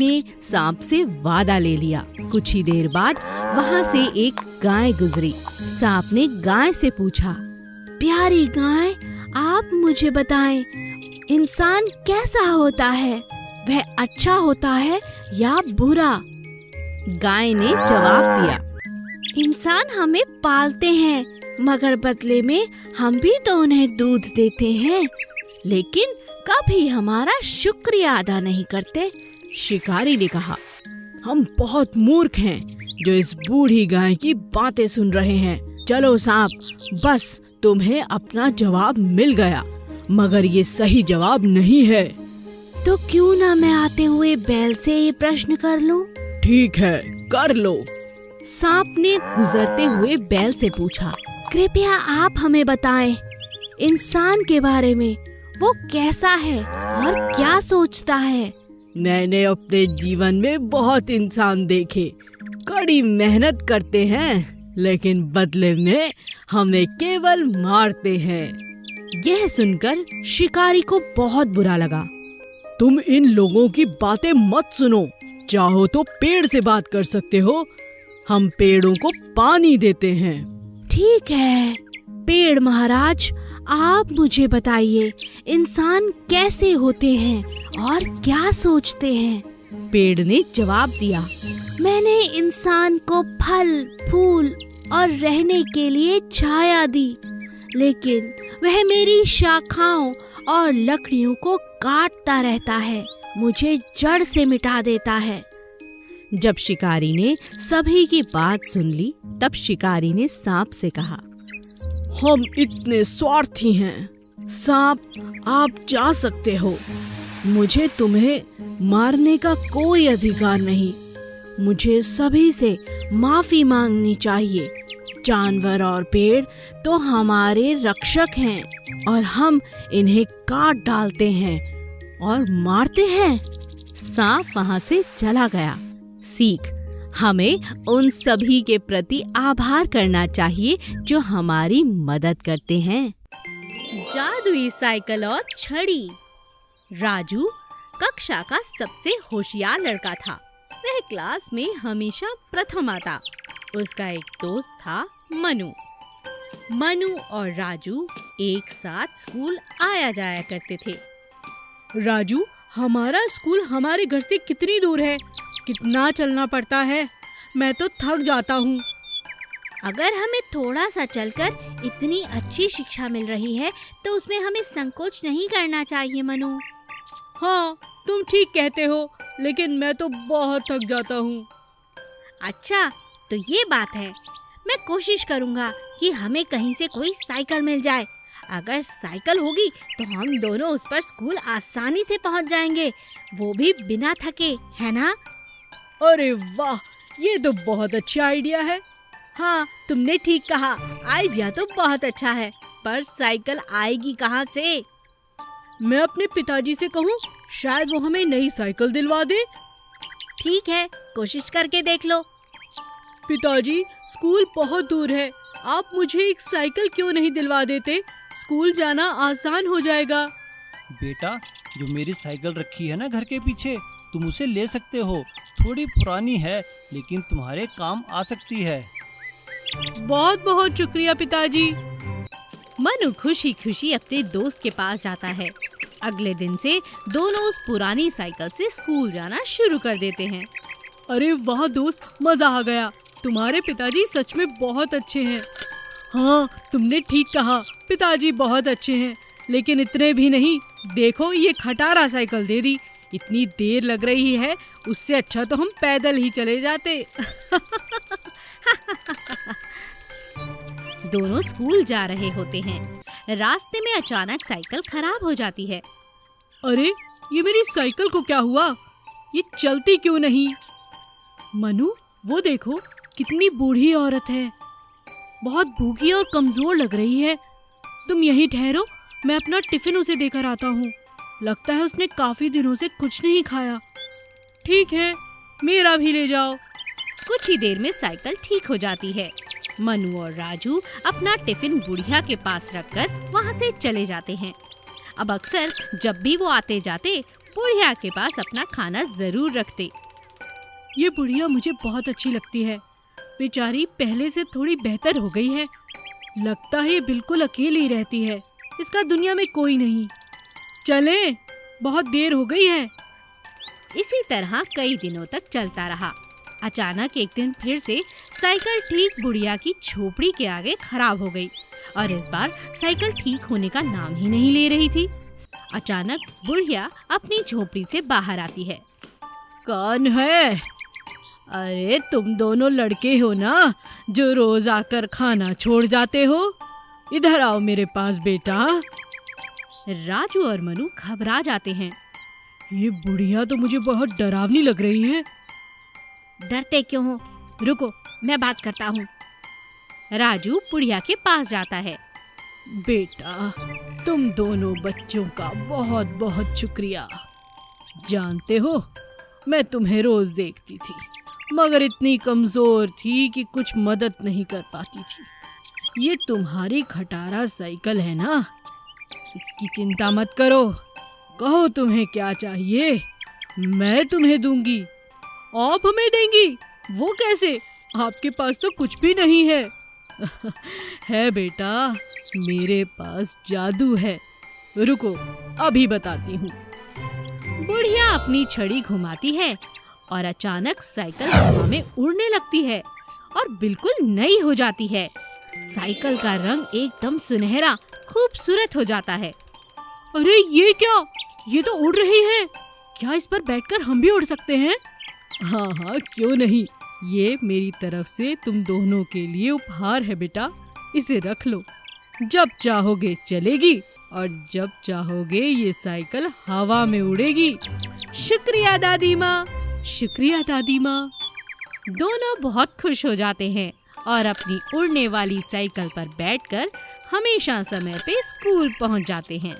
ने सांप से वादा ले लिया। कुछ ही देर बाद वहाँ से एक गाय गुजरी। सांप ने गाय से पूछा, प्यारी गाय, आप मुझे बताएं, इंसान कैसा होता है? वह अच्छा होता है या बुरा? गाय ने जवाब दिया, इंसान हमें पालते हैं, मगर बदले में हम भी तो उन्हें दूध देते हैं, लेकिन कभी हमारा शुक्रिया अदा नहीं करते। शिकारी ने कहा, हम बहुत मूर्ख हैं जो इस बूढ़ी गाय की बातें सुन रहे हैं। चलो सांप, बस तुम्हें अपना जवाब मिल गया, मगर ये सही जवाब नहीं है। तो क्यों ना मैं आते हुए बैल से ये प्रश्न कर लूं? ठीक है, कर लो। सांप ने गुजरते हुए बैल से पूछा, कृपया आप हमें बताएं, इंसान के बारे में, वो कैसा है और क्या सोचता है? मैंने अपने जीवन में बहुत इंसान देखे, कड़ी मेहनत करते हैं, लेकिन बदले में हमें केवल मारते हैं। यह सुनकर शिकारी को बहुत बुरा लगा। तुम इन लोगों की बातें मत सुनो, चाहो तो पेड़ से बात कर सकते हो, हम पेड़ों को पानी देते हैं। ठीक है पेड़ महाराज, आप मुझे बताइए, इंसान कैसे होते हैं और क्या सोचते हैं? पेड़ ने जवाब दिया, मैंने इंसान को फल, फूल और रहने के लिए छाया दी, लेकिन वह मेरी शाखाओं और लकड़ियों को काटता रहता है, मुझे जड़ से मिटा देता है। जब शिकारी ने सभी की बात सुन ली, तब शिकारी ने सांप से कहा, हम इतने स्वार्थी हैं, सांप आप जा सकते हो, मुझे तुम्हें मारने का कोई अधिकार नहीं, मुझे सभी से माफी मांगनी चाहिए। जानवर और पेड़ तो हमारे रक्षक हैं और हम इन्हें काट डालते हैं और मारते हैं। सांप वहाँ से चला गया। सीख, हमें उन सभी के प्रति आभार करना चाहिए जो हमारी मदद करते हैं। जादुई साइकिल और छड़ी। राजू कक्षा का सबसे होशियार लड़का था। वह क्लास में हमेशा प्रथम आता। उसका एक दोस्त था मनु। मनु और राजू एक साथ स्कूल आया जाया करते थे। राजू, हमारा स्कूल हमारे घर से कितनी दूर है? कितना चलना पड़ता है? मैं तो थक जाता हूँ। अगर हमें थोड़ा सा चलकर इतनी अच्छी शिक्षा मिल रही है तो उसमें हमें संकोच नहीं करना चाहिए मनु। हाँ, तुम ठीक कहते हो, लेकिन मैं तो बहुत थक जाता हूँ। अच्छा, तो ये बात है। मैं कोशिश करूँगा कि हमें कहीं से कोई साइकिल मिल जाए। अगर साइकिल होगी तो हम दोनों उस पर स्कूल आसानी से पहुँच जाएंगे, वो भी बिना थके, है ना? अरे वाह, ये तो बहुत अच्छा आइडिया है। हाँ, तुमने ठीक कहा, आइडिया तो बहुत अच्छा है, पर साइकिल आएगी कहाँ से? मैं अपने पिताजी से कहूँ, शायद वो हमें नई साइकिल दिलवा दे। ठीक है, कोशिश करके देख लो। पिताजी, स्कूल बहुत दूर है, आप मुझे एक साइकिल क्यों नहीं दिलवा देते? स्कूल जाना आसान हो जाएगा। बेटा, जो मेरी साइकिल रखी है ना घर के पीछे, तुम उसे ले सकते हो। थोड़ी पुरानी है, लेकिन तुम्हारे काम आ सकती है। बहुत बहुत शुक्रिया पिताजी। मनु खुशी खुशी अपने दोस्त के पास जाता है। अगले दिन से दोनों उस पुरानी साइकिल से स्कूल जाना शुरू कर देते हैं। अरे वाह दोस्त, मजा आ गया। तुम्हारे पिताजी सच में बहुत अच्छे हैं। हाँ, तुमने ठीक कहा, पिताजी बहुत अच्छे हैं, लेकिन इतने भी नहीं। देखो, ये खटारा साइकिल दे दी। इतनी देर लग रही है, उससे अच्छा तो हम पैदल ही चले जाते। दोनों स्कूल जा रहे होते हैं। रास्ते में अचानक साइकिल खराब हो जाती है। अरे, ये मेरी साइकिल को क्या हुआ? ये चलती क्यों नहीं? मनु, वो देखो, कितनी बूढ़ी औरत है, बहुत भूखी और कमजोर लग रही है। तुम यहीं ठहरो, मैं अपना टिफिन उसे देकर आता हूँ। लगता है उसने काफी दिनों से कुछ नहीं खाया। ठीक है, मेरा भी ले जाओ। कुछ ही देर में साइकिल ठीक हो जाती है। मनु और राजू अपना टिफिन बुढ़िया के पास रखकर वहाँ से चले जाते हैं। अब अक्सर जब भी वो आते जाते, बुढ़िया के पास अपना खाना जरूर रखते। ये बुढ़िया मुझे बहुत अच्छी लगती है। बेचारी पहले से थोड़ी बेहतर हो गई है। लगता है ये बिल्कुल अकेली रहती है, इसका दुनिया में कोई नहीं। चले, बहुत देर हो गई है। इसी तरह कई दिनों तक चलता रहा। अचानक एक दिन फिर से साइकिल ठीक बुढ़िया की झोपड़ी के आगे खराब हो गई और इस बार साइकिल ठीक होने का नाम ही नहीं ले रही थी। अचानक बुढ़िया अपनी झोपड़ी से बाहर आती है। कौन है? अरे तुम दोनों लड़के हो ना, जो रोज आकर खाना छोड़ जाते हो? इधर आओ मेरे पास बेटा। राजू और मनु घबरा जाते हैं। ये बुढ़िया तो मुझे बहुत डरावनी लग रही है। डरते क्यों हो? रुको, मैं बात करता हूँ। राजू बुढ़िया के पास जाता है। बेटा, तुम दोनों बच्चों का बहुत बहुत शुक्रिया। जानते हो, मैं तुम्हें रोज देखती थी, मगर इतनी कमजोर थी कि कुछ मदद नहीं कर पाती थी। ये तुम्हारी खटारा साइकिल है ना, इसकी चिंता मत करो। कहो तुम्हें क्या चाहिए, मैं तुम्हें दूंगी। आप हमें देंगी? वो कैसे? आपके पास तो कुछ भी नहीं है। है बेटा, मेरे पास जादू है। रुको, अभी बताती हूँ। बुढ़िया अपनी छड़ी घुमाती है और अचानक साइकिल हवा में उड़ने लगती है और बिल्कुल नई हो जाती है। साइकिल का रंग एकदम सुनहरा खूबसूरत हो जाता है। अरे ये क्या? ये तो उड़ रही है। क्या इस पर बैठकर हम भी उड़ सकते हैं? हाँ हाँ, क्यों नहीं। ये मेरी तरफ से तुम दोनों के लिए उपहार है बेटा, इसे रख लो। जब चाहोगे चलेगी और जब चाहोगे ये साइकिल हवा में उड़ेगी। शुक्रिया दादी माँ, शुक्रिया दादी माँ। दोनों बहुत खुश हो जाते हैं और अपनी उड़ने वाली साइकिल पर बैठकर हमेशा समय पे स्कूल पहुंच जाते हैं।